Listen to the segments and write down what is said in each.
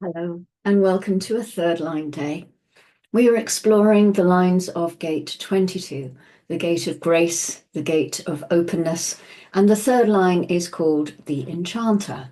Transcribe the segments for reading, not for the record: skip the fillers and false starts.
Hello, and welcome to a third line day. We are exploring the lines of gate 22, the gate of grace, the gate of openness, and the third line is called the Enchanter.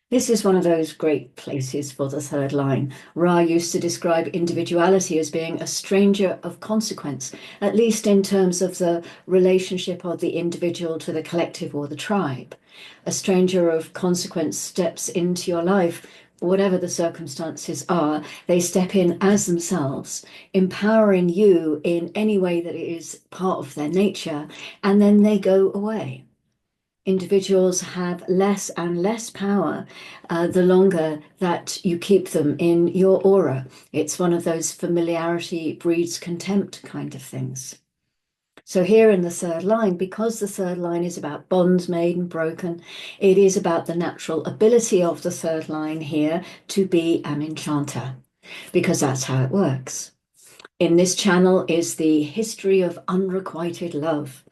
This is one of those great places for the third line. Ra used to describe individuality as being a stranger of consequence, at least in terms of the relationship of the individual to the collective or the tribe. A stranger of consequence steps into your life, whatever the circumstances are, they step in as themselves, empowering you in any way that it is part of their nature, and then they go away. Individuals have less and less power the longer that you keep them in your aura. It's one of those familiarity breeds contempt kind of things. So here in the third line, because the third line is about bonds made and broken, it is about the natural ability of the third line here to be an enchanter, because that's how it works. In this channel is the history of unrequited love.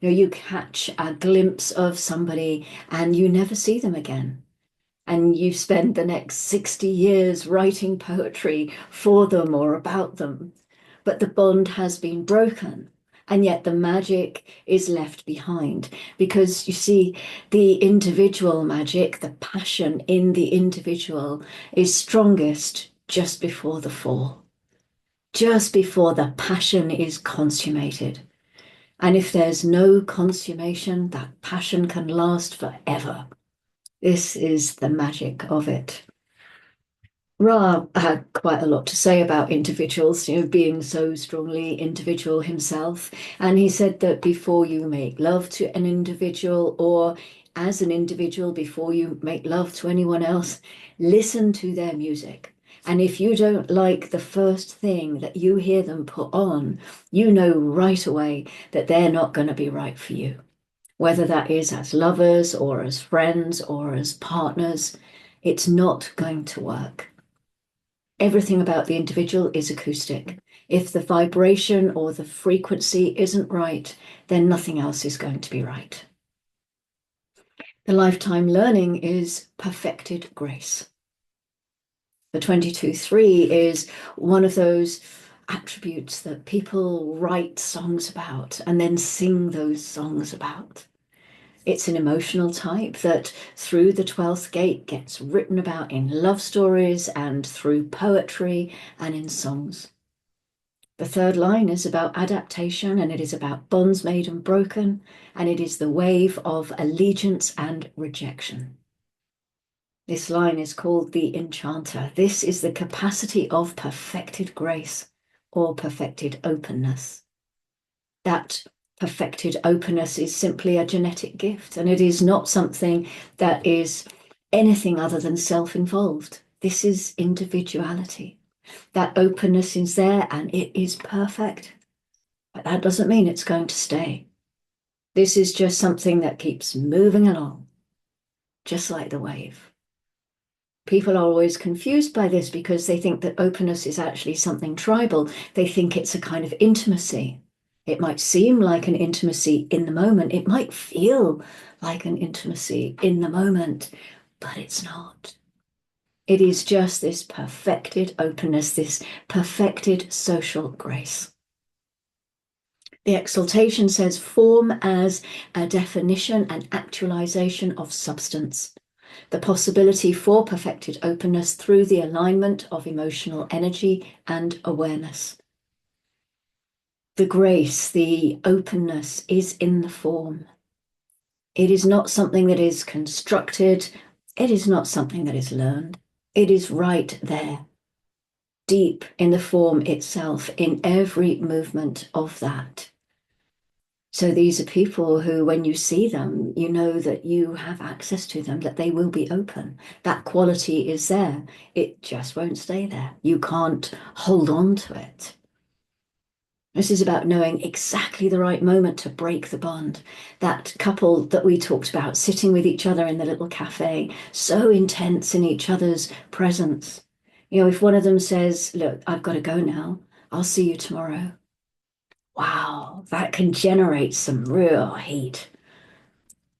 You catch a glimpse of somebody and you never see them again. And you spend the next 60 years writing poetry for them or about them. But the bond has been broken. And yet the magic is left behind because you see, the individual magic, the passion in the individual is strongest just before the fall, just before the passion is consummated. And if there's no consummation, that passion can last forever. This is the magic of it. Ra had quite a lot to say about individuals, being so strongly individual himself. And he said that before you make love to an individual, or as an individual, before you make love to anyone else, listen to their music. And if you don't like the first thing that you hear them put on, you know right away that they're not going to be right for you. Whether that is as lovers or as friends or as partners, it's not going to work. Everything about the individual is acoustic. If the vibration or the frequency isn't right, then nothing else is going to be right. The lifetime learning is perfected grace. The 22-3 is one of those attributes that people write songs about and then sing those songs about. It's an emotional type that through the 12th gate gets written about in love stories and through poetry and in songs. The third line is about adaptation, and it is about bonds made and broken, and it is the wave of allegiance and rejection. This line is called the Enchanter. This is the capacity of perfected grace or perfected openness. That perfected openness is simply a genetic gift, and it is not something that is anything other than self-involved. This is individuality. That openness is there and it is perfect, but that doesn't mean it's going to stay. This is just something that keeps moving along, just like the wave. People are always confused by this because they think that openness is actually something tribal. They think it's a kind of intimacy. It might seem like an intimacy in the moment. It might feel like an intimacy in the moment, but it's not. It is just this perfected openness, this perfected social grace. The exaltation says form as a definition and actualization of substance. The possibility for perfected openness through the alignment of emotional energy and awareness. The grace, the openness is in the form. It is not something that is constructed. It is not something that is learned. It is right there, deep in the form itself, in every movement of that. So these are people who, when you see them, you know that you have access to them, that they will be open. That quality is there. It just won't stay there. You can't hold on to it. This is about knowing exactly the right moment to break the bond. That couple that we talked about, sitting with each other in the little cafe, so intense in each other's presence. If one of them says, look, I've got to go now, I'll see you tomorrow. Wow, that can generate some real heat.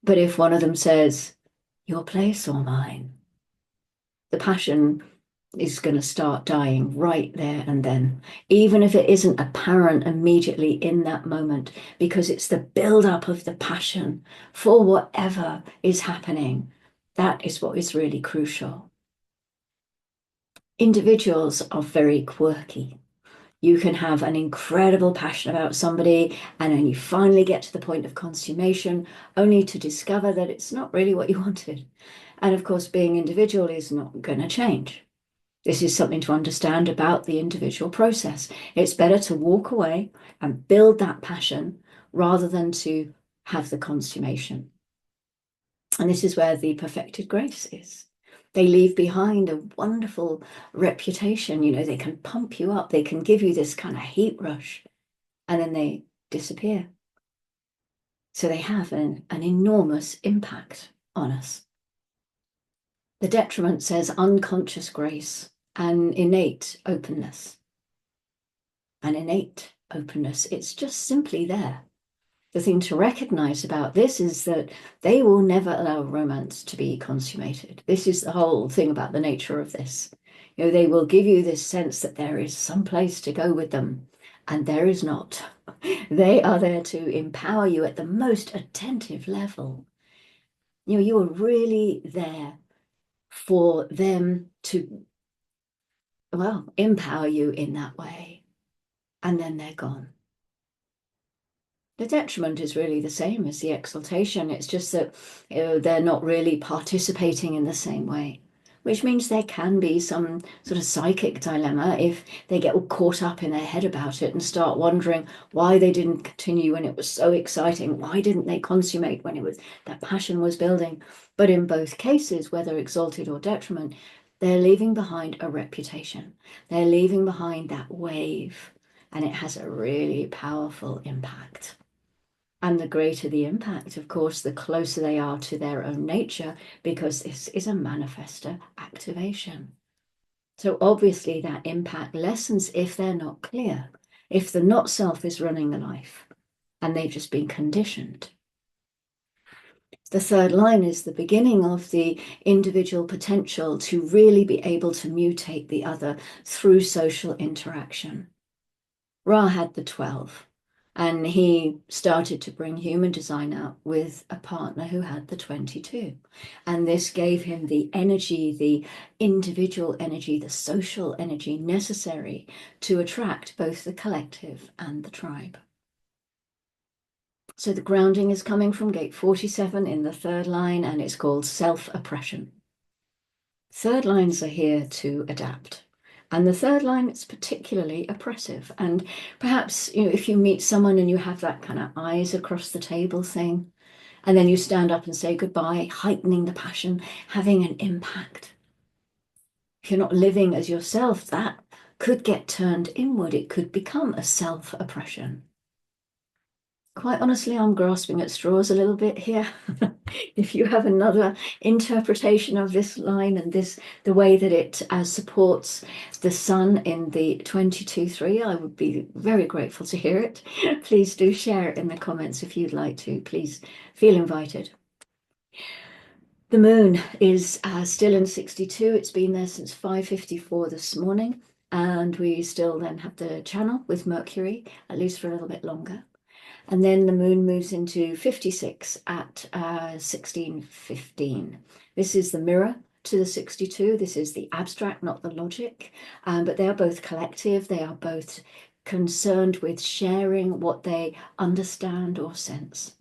But if one of them says, your place or mine, the passion is going to start dying right there and then, even if it isn't apparent immediately in that moment, because it's the build-up of the passion for whatever is happening. That is what is really crucial. Individuals are very quirky. You can have an incredible passion about somebody, and then you finally get to the point of consummation, only to discover that it's not really what you wanted. And of course, being individual is not going to change. This is something to understand about the individual process. It's better to walk away and build that passion rather than to have the consummation. And this is where the perfected grace is. They leave behind a wonderful reputation. You know, they can pump you up, they can give you this kind of heat rush, and then they disappear. So they have an enormous impact on us. The detriment says unconscious grace and innate openness. An innate openness, it's just simply there. The thing to recognize about this is that they will never allow romance to be consummated. This is the whole thing about the nature of this. You know, they will give you this sense that there is some place to go with them, and there is not. They are there to empower you at the most attentive level. You know, you are really there for them to, well, empower you in that way, and then they're gone. The detriment is really the same as the exaltation. It's just that they're not really participating in the same way, which means there can be some sort of psychic dilemma if they get all caught up in their head about it and start wondering why they didn't continue when it was so exciting. Why didn't they consummate when it was that passion was building? But in both cases, whether exalted or detriment, they're leaving behind a reputation. They're leaving behind that wave, and it has a really powerful impact. And the greater the impact, of course, the closer they are to their own nature, because this is a manifestor activation. So obviously that impact lessens if they're not clear, if the not self is running the life and they've just been conditioned. The third line is the beginning of the individual potential to really be able to mutate the other through social interaction. Ra had the 12. And he started to bring human design out with a partner who had the 22. And this gave him the energy, the individual energy, the social energy necessary to attract both the collective and the tribe. So the grounding is coming from gate 47 in the third line, and it's called self-oppression. Third lines are here to adapt. And the third line is particularly oppressive. And perhaps, you know, if you meet someone and you have that kind of eyes across the table thing, and then you stand up and say goodbye, heightening the passion, having an impact. If you're not living as yourself, that could get turned inward. It could become a self-oppression. Quite honestly, I'm grasping at straws a little bit here. If you have another interpretation of this line and the way that it supports the sun in the 22-3, I would be very grateful to hear it. Please do share it in the comments if you'd like to. Please feel invited. The moon is still in 62. It's been there since 5:54 this morning, and we still then have the channel with Mercury, at least for a little bit longer. And then the moon moves into 56 at 16:15. This is the mirror to the 62. This is the abstract, not the logic. But they are both collective. They are both concerned with sharing what they understand or sense.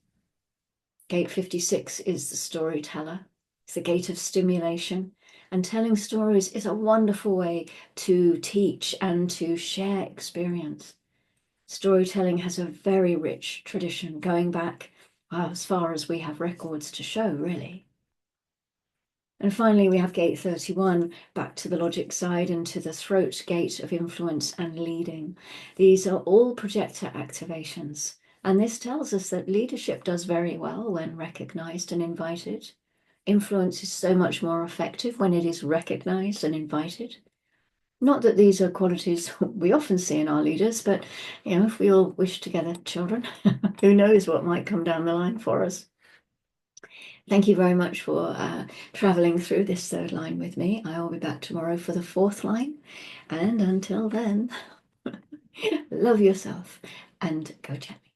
Gate 56 is the storyteller. It's the gate of stimulation. And telling stories is a wonderful way to teach and to share experience. Storytelling has a very rich tradition going back as far as we have records to show, really. And finally, we have gate 31, back to the logic side and to the throat gate of influence and leading. These are all projector activations. And this tells us that leadership does very well when recognized and invited. Influence is so much more effective when it is recognized and invited. Not that these are qualities we often see in our leaders, but you know, if we all wish to get children, who knows what might come down the line for us. Thank you very much for traveling through this third line with me. I will be back tomorrow for the fourth line. And until then, love yourself and go gently.